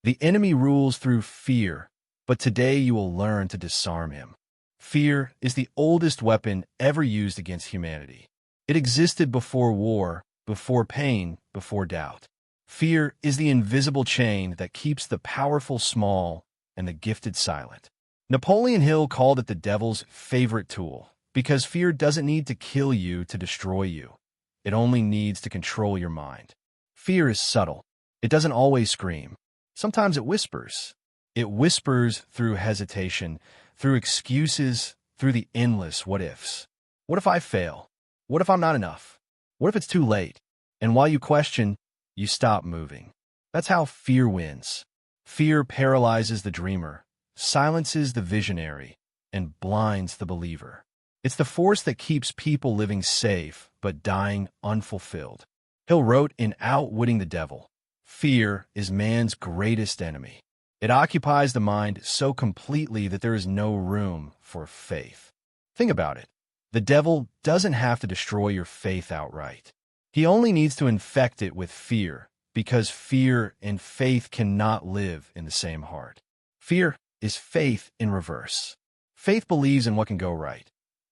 The enemy rules through fear, but today you will learn to disarm him. Fear is the oldest weapon ever used against humanity. It existed before war, before pain, before doubt. Fear is the invisible chain that keeps the powerful small and the gifted silent. Napoleon Hill called it the devil's favorite tool because fear doesn't need to kill you to destroy you. It only needs to control your mind. Fear is subtle. It doesn't always scream. Sometimes it whispers. It whispers through hesitation, through excuses, through the endless what-ifs. What if I fail? What if I'm not enough? What if it's too late? And while you question, you stop moving. That's how fear wins. Fear paralyzes the dreamer, silences the visionary, and blinds the believer. It's the force that keeps people living safe but dying unfulfilled. Hill wrote in Outwitting the Devil, "Fear is man's greatest enemy. It occupies the mind so completely that there is no room for faith." Think about it. The devil doesn't have to destroy your faith outright. He only needs to infect it with fear, because fear and faith cannot live in the same heart. Fear is faith in reverse. Faith believes in what can go right.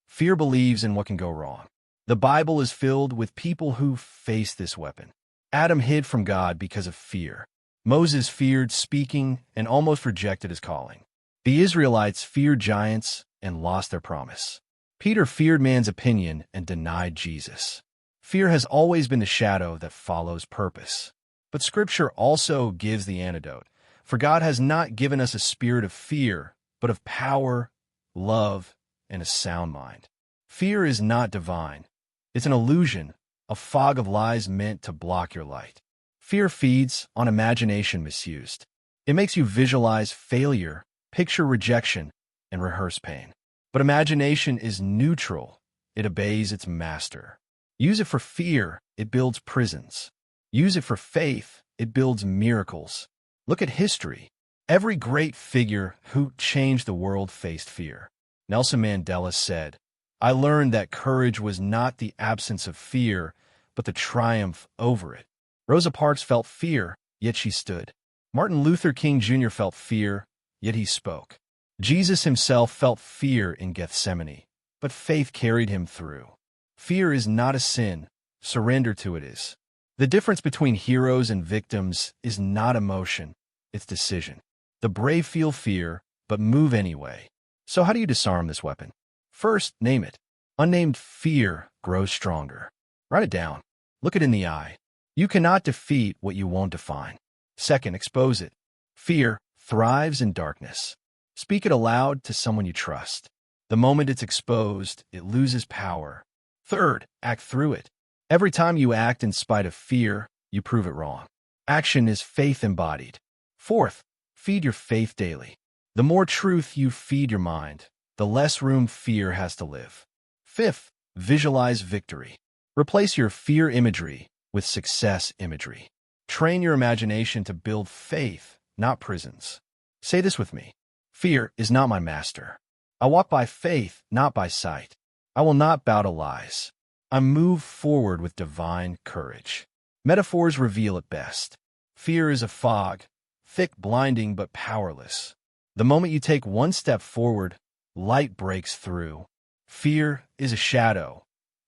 Fear believes in what can go wrong. The Bible is filled with people who face this weapon. Adam hid from God because of fear. Moses feared speaking and almost rejected his calling. The Israelites feared giants and lost their promise. Peter feared man's opinion and denied Jesus. Fear has always been the shadow that follows purpose. But Scripture also gives the antidote. For God has not given us a spirit of fear, but of power, love, and a sound mind. Fear is not divine. It's an illusion, a fog of lies meant to block your light. Fear feeds on imagination misused. It makes you visualize failure, picture rejection, and rehearse pain. But imagination is neutral. It obeys its master. Use it for fear, it builds prisons. Use it for faith, it builds miracles. Look at history. Every great figure who changed the world faced fear. Nelson Mandela said, "I learned that courage was not the absence of fear, but the triumph over it." Rosa Parks felt fear, yet she stood. Martin Luther King Jr. felt fear, yet he spoke. Jesus himself felt fear in Gethsemane, but faith carried him through. Fear is not a sin. Surrender to it is. The difference between heroes and victims is not emotion, it's decision. The brave feel fear, but move anyway. So how do you disarm this weapon? First, name it. Unnamed fear grows stronger. Write it down. Look it in the eye. You cannot defeat what you won't define. Second, expose it. Fear thrives in darkness. Speak it aloud to someone you trust. The moment it's exposed, it loses power. Third, act through it. Every time you act in spite of fear, you prove it wrong. Action is faith embodied. Fourth, feed your faith daily. The more truth you feed your mind, the less room fear has to live. Fifth, visualize victory. Replace your fear imagery with success imagery. Train your imagination to build faith, not prisons. Say this with me. Fear is not my master. I walk by faith, not by sight. I will not bow to lies. I move forward with divine courage. Metaphors reveal it best. Fear is a fog, thick, blinding, but powerless. The moment you take one step forward, light breaks through. Fear is a shadow,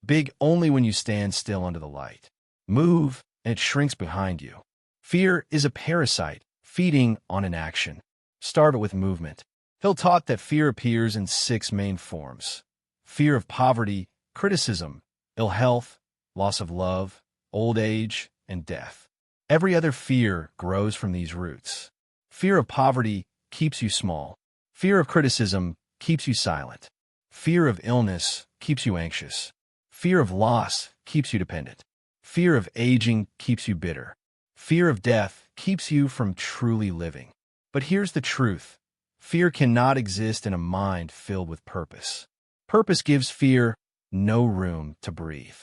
big only when you stand still under the light. Move, and it shrinks behind you. Fear is a parasite, feeding on inaction. Starve it with movement. Hill taught that fear appears in 6 main forms. Fear of poverty, criticism, ill health, loss of love, old age, and death. Every other fear grows from these roots. Fear of poverty keeps you small. Fear of criticism keeps you silent. Fear of illness keeps you anxious. Fear of loss keeps you dependent. Fear of aging keeps you bitter. Fear of death keeps you from truly living. But here's the truth. Fear cannot exist in a mind filled with purpose. Purpose gives fear no room to breathe.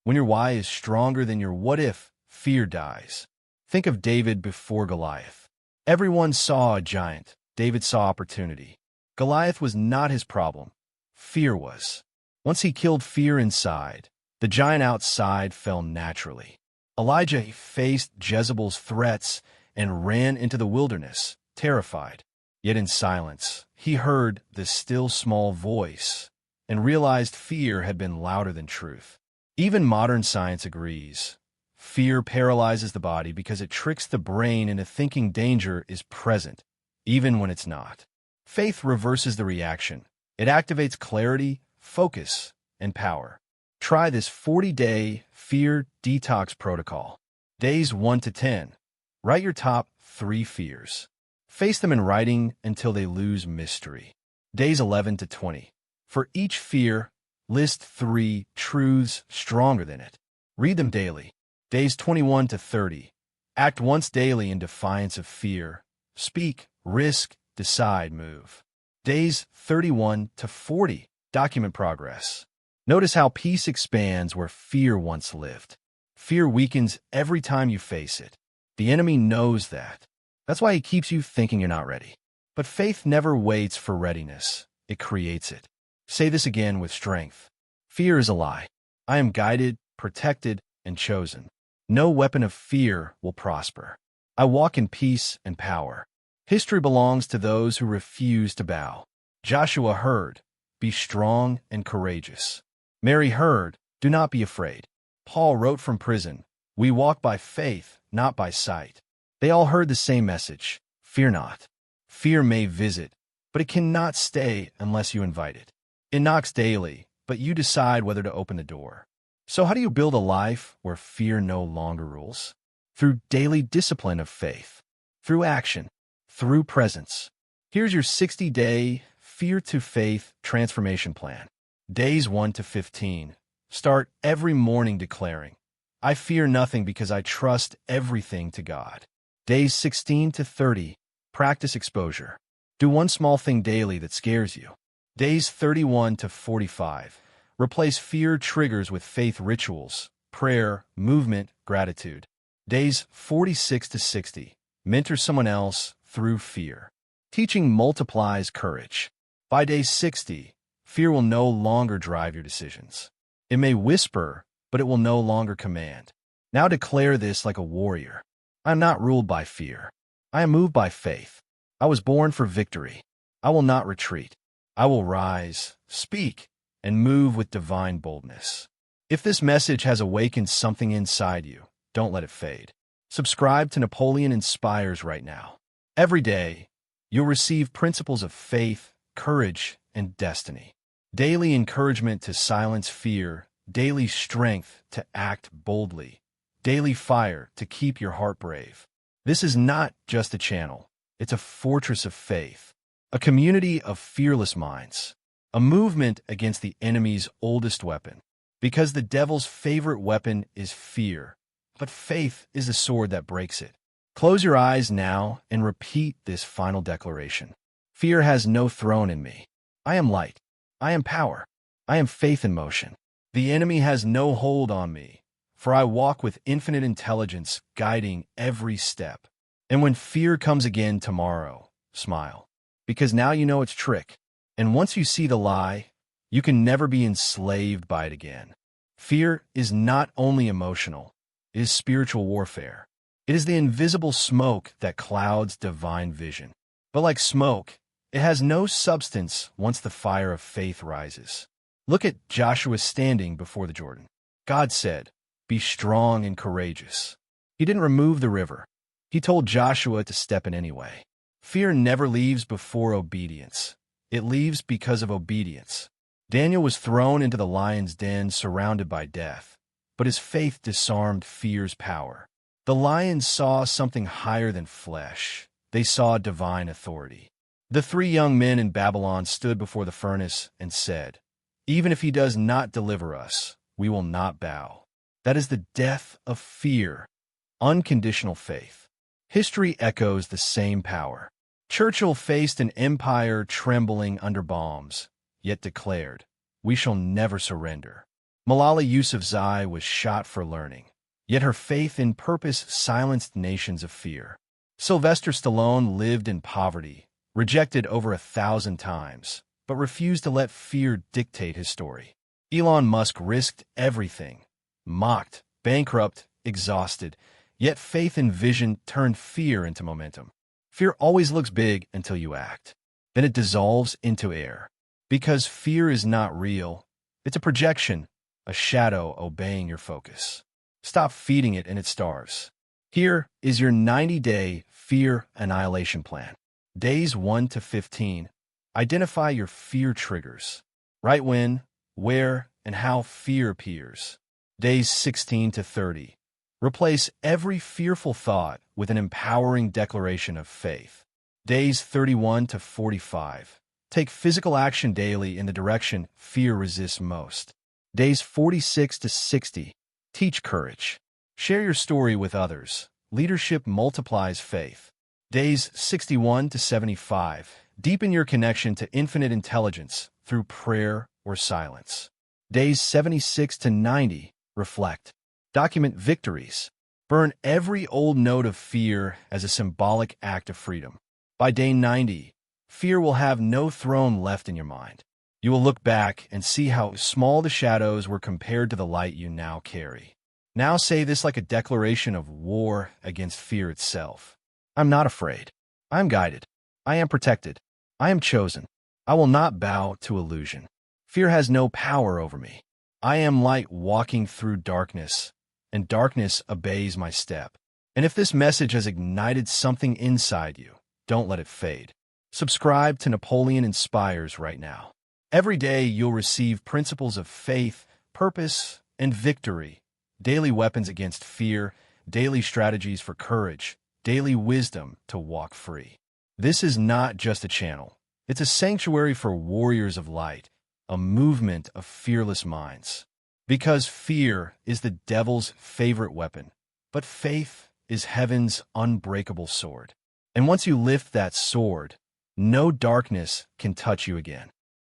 When your why is stronger than your what if, fear dies. Think of David before Goliath. Everyone saw a giant. David saw opportunity. Goliath was not his problem. Fear was. Once he killed fear inside, the giant outside fell naturally. Elijah faced Jezebel's threats, and ran into the wilderness, terrified. Yet in silence, he heard the still small voice and realized fear had been louder than truth. Even modern science agrees. Fear paralyzes the body because it tricks the brain into thinking danger is present, even when it's not. Faith reverses the reaction. It activates clarity, focus, and power. Try this 40-day fear detox protocol. Days 1 to 10. Write your top 3 fears. Face them in writing until they lose mystery. Days 11 to 20. For each fear, list 3 truths stronger than it. Read them daily. Days 21 to 30. Act once daily in defiance of fear. Speak, risk, decide, move. Days 31 to 40. Document progress. Notice how peace expands where fear once lived. Fear weakens every time you face it. The enemy knows that. That's why he keeps you thinking you're not ready. But faith never waits for readiness. It creates it. Say this again with strength. Fear is a lie. I am guided, protected, and chosen. No weapon of fear will prosper. I walk in peace and power. History belongs to those who refuse to bow. Joshua heard, be strong and courageous. Mary heard, do not be afraid. Paul wrote from prison, we walk by faith, not by sight. They all heard the same message, fear not. Fear may visit, but it cannot stay unless you invite it. It knocks daily, but you decide whether to open the door. So how do you build a life where fear no longer rules? Through daily discipline of faith, through action, through presence. Here's your 60-day Fear to Faith transformation plan. Days 1 to 15. Start every morning declaring, I fear nothing because I trust everything to God. Days 16 to 30. Practice exposure. Do one small thing daily that scares you. Days 31 to 45. Replace fear triggers with faith rituals, prayer, movement, gratitude. Days 46 to 60. Mentor someone else through fear. Teaching multiplies courage. By day 60, fear will no longer drive your decisions. It may whisper, but it will no longer command. Now declare this like a warrior. I am not ruled by fear. I am moved by faith. I was born for victory. I will not retreat. I will rise, speak, and move with divine boldness. If this message has awakened something inside you, don't let it fade. Subscribe to Napoleon Inspires right now. Every day, you'll receive principles of faith, courage, and destiny. Daily encouragement to silence fear, daily strength to act boldly, daily fire to keep your heart brave. This is not just a channel. It's a fortress of faith, a community of fearless minds, a movement against the enemy's oldest weapon. Because the devil's favorite weapon is fear, but faith is the sword that breaks it. Close your eyes now and repeat this final declaration. Fear has no throne in me. I am light. I am power. I am faith in motion. The enemy has no hold on me, for I walk with infinite intelligence guiding every step. And when fear comes again tomorrow, smile, because now you know its trick. And once you see the lie, you can never be enslaved by it again. Fear is not only emotional, it is spiritual warfare. It is the invisible smoke that clouds divine vision. But like smoke, it has no substance once the fire of faith rises. Look at Joshua standing before the Jordan. God said, be strong and courageous. He didn't remove the river. He told Joshua to step in anyway. Fear never leaves before obedience. It leaves because of obedience. Daniel was thrown into the lion's den surrounded by death, but his faith disarmed fear's power. The lions saw something higher than flesh. They saw divine authority. The 3 young men in Babylon stood before the furnace and said, even if he does not deliver us, we will not bow. That is the death of fear, unconditional faith. History echoes the same power. Churchill faced an empire trembling under bombs, yet declared, we shall never surrender. Malala Yousafzai was shot for learning, yet her faith in purpose silenced nations of fear. Sylvester Stallone lived in poverty, rejected over 1,000 times, but refused to let fear dictate his story. Elon Musk risked everything, mocked, bankrupt, exhausted, Yet faith and vision turn fear into momentum. Fear always looks big until you act. Then it dissolves into air. Because fear is not real. It's a projection, a shadow obeying your focus. Stop feeding it and it starves. Here is your 90-day fear annihilation plan. Days 1 to 15. Identify your fear triggers. Write when, where, and how fear appears. Days 16 to 30. Replace every fearful thought with an empowering declaration of faith. Days 31 to 45. Take physical action daily in the direction fear resists most. Days 46 to 60. Teach courage. Share your story with others. Leadership multiplies faith. Days 61 to 75. Deepen your connection to infinite intelligence through prayer or silence. Days 76 to 90. Reflect. Document victories. Burn every old note of fear as a symbolic act of freedom. By day 90, fear will have no throne left in your mind. You will look back and see how small the shadows were compared to the light you now carry. Now say this like a declaration of war against fear itself. I'm not afraid. I am guided. I am protected. I am chosen. I will not bow to illusion. Fear has no power over me. I am light walking through darkness, and darkness obeys my step. And if this message has ignited something inside you, don't let it fade. Subscribe to Napoleon Inspires right now. Every day you'll receive principles of faith, purpose, and victory, daily weapons against fear, daily strategies for courage, daily wisdom to walk free. This is not just a channel. It's a sanctuary for warriors of light, a movement of fearless minds. Because fear is the devil's favorite weapon, but faith is heaven's unbreakable sword. And once you lift that sword, no darkness can touch you again.